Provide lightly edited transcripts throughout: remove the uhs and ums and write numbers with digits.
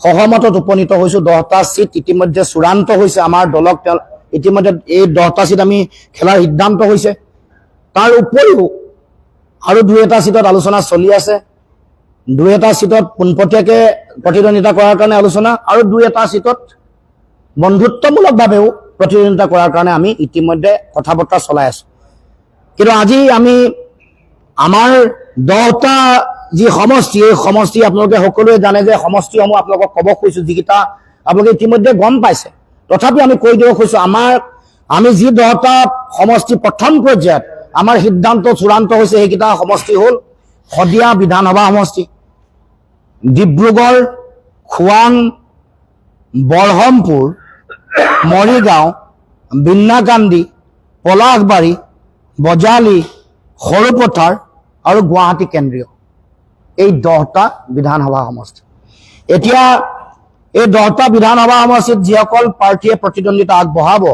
সহমতত উপনীত হৈছোঁ। 10টা সিট ইতিমধ্যে চূড়ান্ত হৈছে। আমাৰ দলক ইতিমধ্যে এই 10টা সিট আমি খেলাৰ সিদ্ধান্ত হৈছে। তাৰ উপৰিও আৰু 2-এটা সিটত আলোচনা চলি আছে। 2-এটা সিটত পোনপটীয়াকৈ প্ৰতিদ্বন্দ্বিতা কৰাৰ কাৰণে আলোচনা, আৰু 2-এটা সিটত বন্ধুত্বমূলকভাৱেও প্ৰতিদ্বন্দ্বিতা কৰাৰ কাৰণে আমি ইতিমধ্যে কথা বতৰা চলাই আছোঁ। কিন্তু আজি আমি আমাৰ 10টা যি সমষ্টি, এই সমষ্টি আপোনালোকে সকলোৱে জানে যে সমষ্টিসমূহ আপোনালোকক ক'ব খুজিছোঁ, যিকেইটা আপোনালোকে ইতিমধ্যে গম পাইছে। তথাপি আমি কৈ দিব খুজিছোঁ, আমি যি 10টা সমষ্টি প্ৰথম পৰ্যায়ত আমাৰ সিদ্ধান্ত চূড়ান্ত হৈছে, সেইকেইটা সমষ্টি হ'ল শদিয়া বিধানসভা সমষ্টি, ডিব্ৰুগড়, খোৱাং, বৰহমপুৰ, মৰিগাঁও, বিন্নাকান্দি, পলাশবাৰী, বজালি, সৰুপথাৰ আৰু গুৱাহাটী কেন্দ্ৰীয়। এই 10টা বিধানসভা সমষ্টি। এতিয়া এই 10টা বিধানসভা সমষ্টিত যিসকল প্ৰাৰ্থীয়ে প্ৰতিদ্বন্দ্বিতা আগবঢ়াব,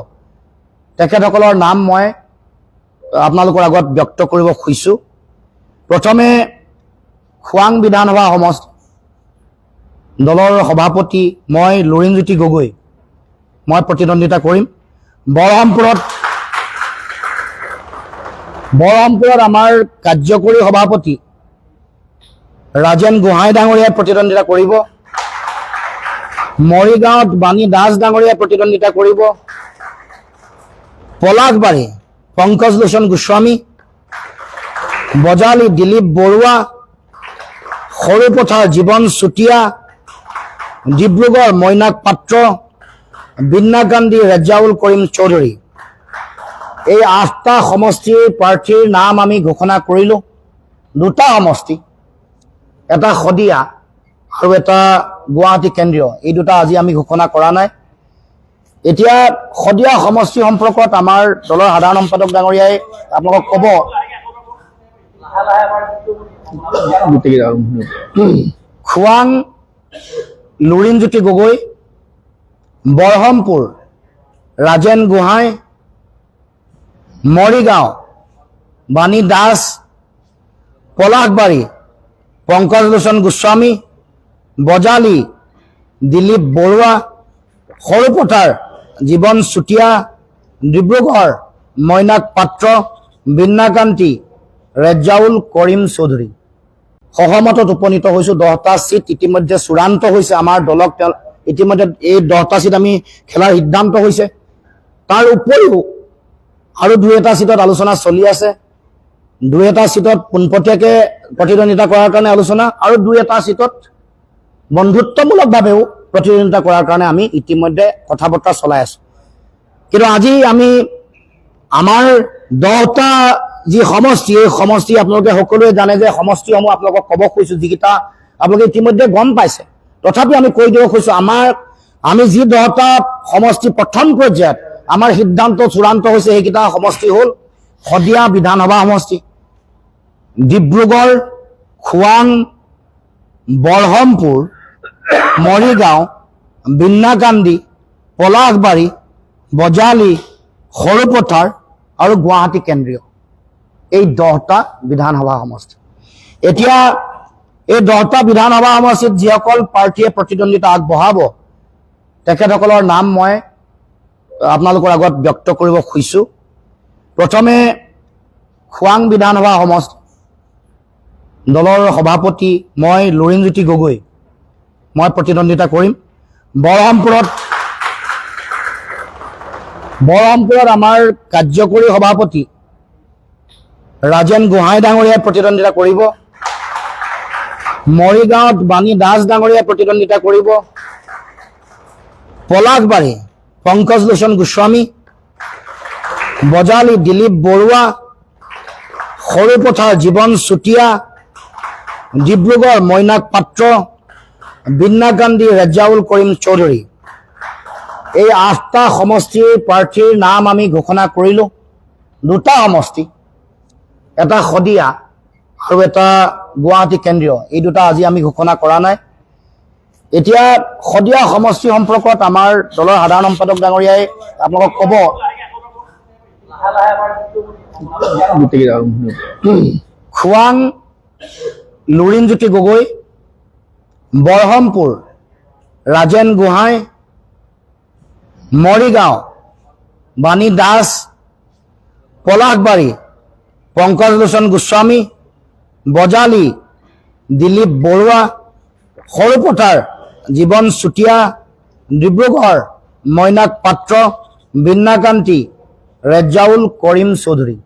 তেখেতসকলৰ নাম মই আপোনালোকৰ আগত ব্যক্ত কৰিব খুজিছোঁ। প্ৰথমে খোৱাং বিধানসভা সমষ্টি দলৰ সভাপতি মই লুৰিণজ্যোতি গগৈ, মই প্ৰতিদ্বন্দ্বিতা কৰিম। বৰহমপুৰত আমাৰ কাৰ্যকৰী সভাপতি ৰাজেন গোহাঁই ডাঙৰীয়াই প্ৰতিদ্বন্দ্বিতা কৰিব। মৰিগাঁৱত বাণী দাস ডাঙৰীয়াই প্ৰতিদ্বন্দ্বিতা কৰিব। পলাশবাৰী পংকজ লোচন গোস্বামী, বজালি দিলীপ বৰুৱা, সৰুপথাৰ জীৱন চুতীয়া, ডিব্ৰুগড় মৈনাক পাত্ৰ, বিন্নাকান্দি ৰেজাউল কৰিম চৌধুৰী। এই 8টা সমষ্টিৰ প্ৰাৰ্থীৰ নাম আমি ঘোষণা কৰিলোঁ। 2টা সমষ্টি, এটা শদিয়া আৰু এটা গুৱাহাটী কেন্দ্ৰীয়, এই 2টা আজি আমি ঘোষণা কৰা নাই। এতিয়া শদিয়া সমষ্টি সম্পৰ্কত আমাৰ দলৰ সাধাৰণ সম্পাদক ডাঙৰীয়াই আপোনালোকক ক'ব। খোৱাং লুৰিণজ্যোতি গগৈ, বৰহমপুৰ ৰাজেন গোহাঁই, মৰিগাঁও বাণী দাস, পলাশবাৰী পংকজ লোচন গোস্বামী, বজালি দিলীপ বৰুৱা, সৰুপথাৰ জীৱন চুতীয়া, ডিব্ৰুগড় মৈনাক পাত্ৰ, বিন্নাকান্তি ৰেজাউল কৰিম চৌধুৰী। সহমতত উপনীত হৈছোঁ। 10টা সিট ইতিমধ্যে চূড়ান্ত হৈছে। আমাৰ দলক ইতিমধ্যে এই 10টা সিট আমি খেলাৰ সিদ্ধান্ত হৈছে। তাৰ উপৰিও আৰু 2-এটা সিটত আলোচনা চলি আছে। 2-এটা সিটত পোনপটীয়াকৈ প্ৰতিদ্বন্দ্বিতা কৰাৰ কাৰণে আলোচনা, আৰু 2-এটা সিটত বন্ধুত্বমূলকভাৱেও প্ৰতিদ্বন্দ্বিতা কৰাৰ কাৰণে আমি ইতিমধ্যে কথা বতৰা চলাই আছোঁ। কিন্তু আজি আমি আমাৰ 10টা যি সমষ্টি, এই সমষ্টি আপোনালোকে সকলোৱে জানে যে সমষ্টিসমূহ আপোনালোকক ক'ব খুজিছোঁ, যিকেইটা আপোনালোকে ইতিমধ্যে গম পাইছে। তথাপি আমি কৈ দিব খুজিছোঁ, আমি যি 10টা সমষ্টি প্ৰথম পৰ্যায়ত আমাৰ সিদ্ধান্ত চূড়ান্ত হৈছে, সেইকেইটা সমষ্টি হ'ল শদিয়া বিধানসভা সমষ্টি, ডিব্ৰুগড়, খোৱাং, বৰহমপুৰ, মৰিগাঁও, বিন্নাকান্দি, পলাশবাৰী, বজালি, সৰুপথাৰ আৰু গুৱাহাটী কেন্দ্ৰীয়। এই 10টা বিধানসভা সমষ্টি। এতিয়া এই 10টা বিধানসভা সমষ্টিত যিসকল প্ৰাৰ্থীয়ে প্ৰতিদ্বন্দ্বিতা আগবঢ়াব, তেখেতসকলৰ নাম মই আপোনালোকৰ আগত ব্যক্ত কৰিব খুজিছোঁ। প্ৰথমে খোৱাং বিধানসভা সমষ্টি দলৰ সভাপতি মই লুৰিণজ্যোতি গগৈ, মই প্ৰতিদ্বন্দ্বিতা কৰিম। বৰহমপুৰত আমাৰ কাৰ্যকৰী সভাপতি ৰাজেন গোহাঁই ডাঙৰীয়াই প্ৰতিদ্বন্দ্বিতা কৰিব। মৰিগাঁৱত বাণী দাস ডাঙৰীয়াই প্ৰতিদ্বন্দ্বিতা কৰিব। পলাশবাৰী পংকজ লোচন গোস্বামী, বজালি দিলীপ বৰুৱা, সৰুপথাৰ জীৱন চুতীয়া, ডিব্ৰুগড় মৈনাক পাত্ৰ, বিন্নাকান্দি ৰেজাউল কৰিম চৌধুৰী। এই 8টা সমষ্টিৰ প্ৰাৰ্থীৰ নাম আমি ঘোষণা কৰিলোঁ। 2টা সমষ্টি, এটা শদিয়া আৰু এটা গুৱাহাটী কেন্দ্ৰীয়, এই 2টা আজি আমি ঘোষণা কৰা নাই। এতিয়া শদিয়া সমষ্টি সম্পৰ্কত আমাৰ দলৰ সাধাৰণ সম্পাদক ডাঙৰীয়াই আপোনালোকক ক'ব। খোৱাং লুৰিণজ্যোতি গগৈ, বৰহমপুৰ ৰাজেন গোহাঁই, মৰিগাঁও বাণী দাস, পলাশবাৰী পংকজ লোচন গোস্বামী, বজালী দিলীপ বৰুৱা, সৰুপথাৰ জীৱন চুতীয়া, ডিব্ৰুগড় মইনাক পাত্ৰ, বীণাকান্তি, ৰেজাউল কৰিম চৌধুৰী।